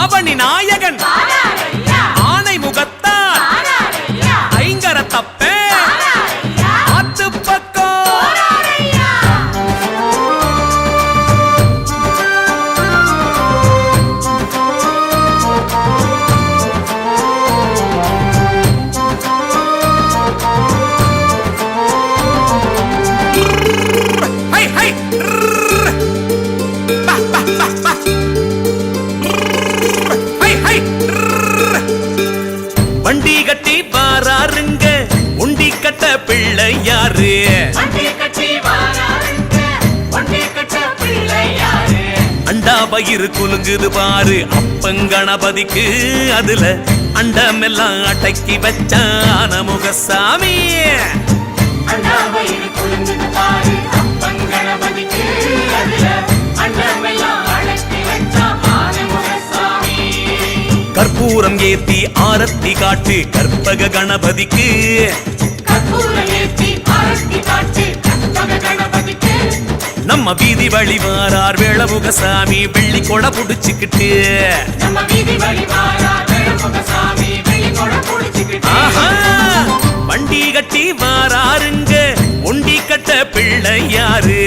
ஆவணி நாயகன் ஆனை முகத்தான் ஐங்கர தப்பே ஆத்து பக்கம் வண்டி கட்டி வாராருங்க உண்டி கட்ட பிள்ளையாரு அண்டா பயிறு குலுங்குது பாரு அப்பங்கணபதிக்கு அதுல அண்டமெல்லாம் அடக்கி வச்சான முகசாமி கற்பூரம் ஏத்தி ஆரத்தி காட்டு கற்பக கணபதிக்கு நம்ம வீதி வழி வாரார் வேளமுகசாமி வெள்ளி கொடை புடிச்சுக்கிட்டு வண்டி கட்டி வாராருங்க ஒண்டி கட்ட பிள்ளையாரு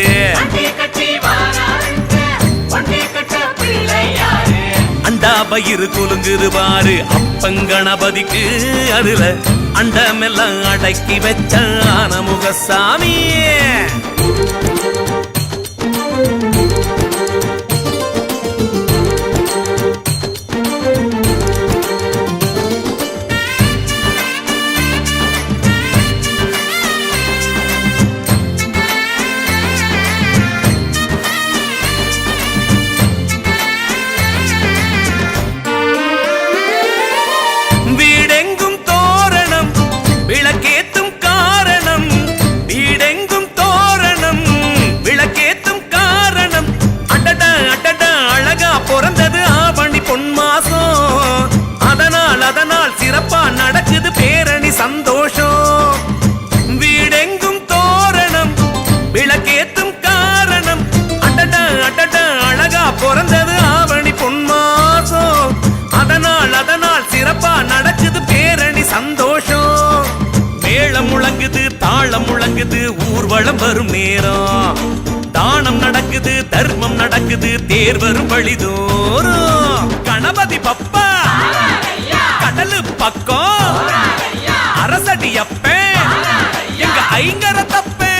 அண்டா பயிறு குலுங்குது பாரு அப்பங்கணபதிக்கு அதுல அண்டமெல்லாம் அடக்கி வச்சான முகசாமி பிறந்தது ஆவணி பொன்மாசம் அதனால் சிறப்பா நடக்குது பேரணி சந்தோஷம் வீடெங்கும் தோரணம் விளக்கேத்தும் காரணம் அடடா அழகா பிறந்தது ஆவணி பொன்மாசம் அதனால் சிறப்பா நடக்குது பேரணி சந்தோஷம் மேளம் முழங்குது தாளம் முழங்குது ஊர்வலம் வரும் நேரம் தானம் நடக்குது தர்மம் நடக்குது தேர் வரும் வழிதோறும் கணபதி பப்பா கடலு பக்கம் அரசடி அப்பே எங்க ஐங்கர தப்பே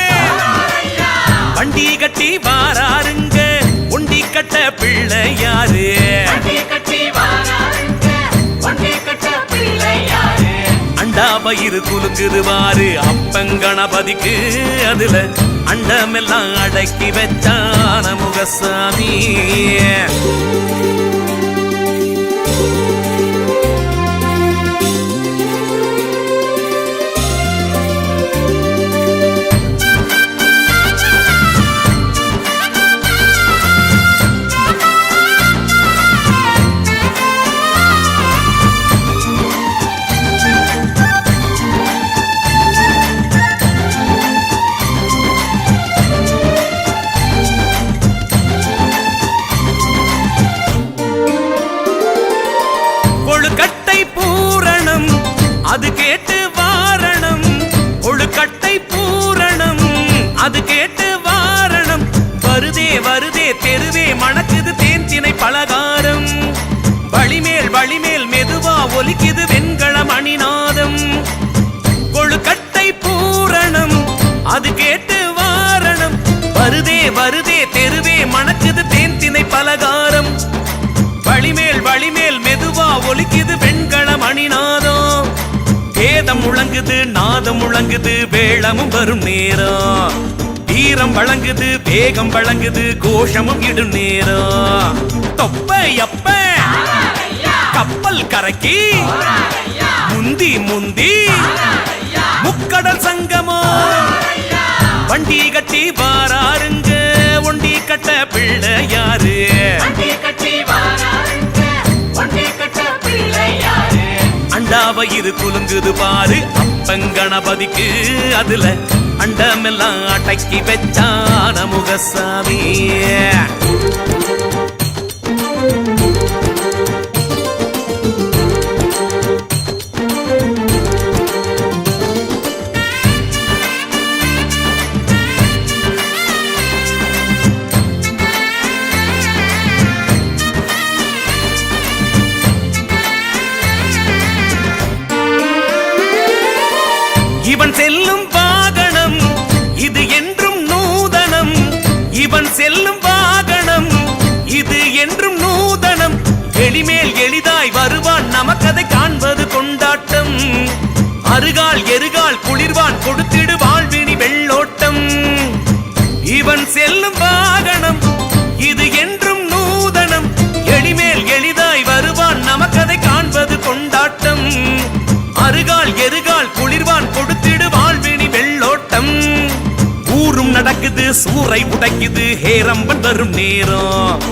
வண்டி கட்டி வாராருங்க உண்டி கட்ட பிள்ளையாரு அண்டா பயிறு குலுங்குது பாரு அப்பங்கணபதிக்கு அதுல அண்டமெல்லாம் அடக்கி வச்சான முகசாமி அது கேட்டு வாரணம் ஒழுக்கட்டை பூரணம் அது கேட்டு வாரணம் வருதே தெருவே மணக்குது தேன்தினை பலகாரம் வழிமேல் மெதுவா ஒலிக்குது வெண்கல மணிநாதம் கொழுக்கட்டை பூரணம் அது கேட்டு வாரணம் வருதே தெருவே மணக்குது தேன்தினை பலகாரம் வழிமேல் மெதுவா ஒலிக்குது வெண்கல மணிநாதம் வேதம் முழங்குது நாதம் முழங்குது வேளமும் வரும் நேரம் வீரம் வழங்குது வேகம் வழங்குது கோஷமும் இடும் நேரம் தொப்பையப்ப கப்பல் கரைக்கி முந்தி முக்கடல் சங்கமோ வண்டி கட்டி வாராருங்க ஒண்டி கட்ட பிள்ளையாரு அண்டா வயிறு குலுங்குது பாரு அப்பங்கணபதிக்கு அதுல அண்டமெல்லாம் அடக்கி வச்சான முகசாமி எளிமேல் எளிதாய் வருவான் நமக்கதை காண்பது கொண்டாட்டம் அருகால் எருகால் குளிர்வான் கொடுத்திடு வாழ்வினி வெள்ளோட்டம் இவன் செல்லும் வாகனம் இது என்றும் நூதனம் எளிமேல் எளிதாய் வருவான் நமக்கதை காண்பது கொண்டாட்டம் அருகால் எருகால் குளிர்வான் கொடுத்திடு வாழ்வினி வெள்ளோட்டம் ஊரும் நடக்குது சூறை உடைக்குது ஹேரம்பன் வரும் நேரம்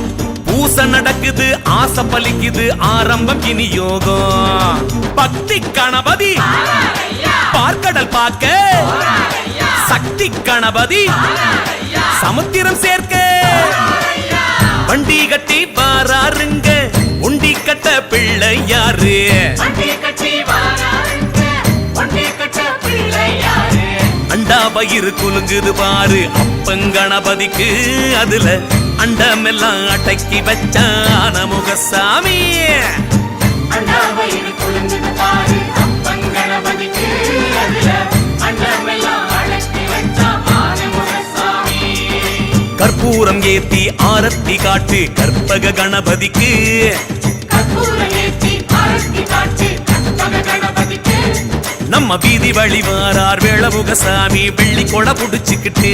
பூச நடக்குது ஆசை பலிக்குது ஆரம்பம் இனி யோகம் பக்தி கணபதி பார்க்கடல் பார்க்க சக்தி கணபதி சமுத்திரம் சேர்க்க வண்டி கட்டி வாராருங்க உண்டி கட்ட பிள்ளை யாரு அண்டா வயிறு குலுங்குது பாரு அப்பங்கணபதிக்கு அதுல அண்டமெல்லாம் அடக்கி வச்சான முகசாமி கற்பூரம் ஏத்தி ஆரத்தி காட்டு கற்பக கணபதிக்கு நம்ம வீதி வழி வாரார் வேளமுகசாமி வெள்ளி கொடை புடிச்சுக்கிட்டு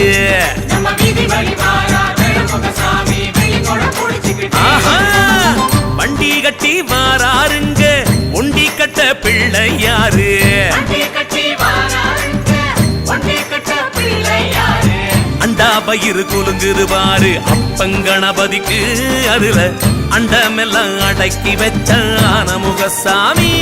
ஆஹா வண்டி கட்டி வாராருங்க ஒண்டி கட்ட பிள்ளை யாரு அண்டா பயிறு குலுங்குது பாரு அப்பங்கணபதிக்கு அதுல அண்டமெல்லாம் அடக்கி வச்சான முகசாமி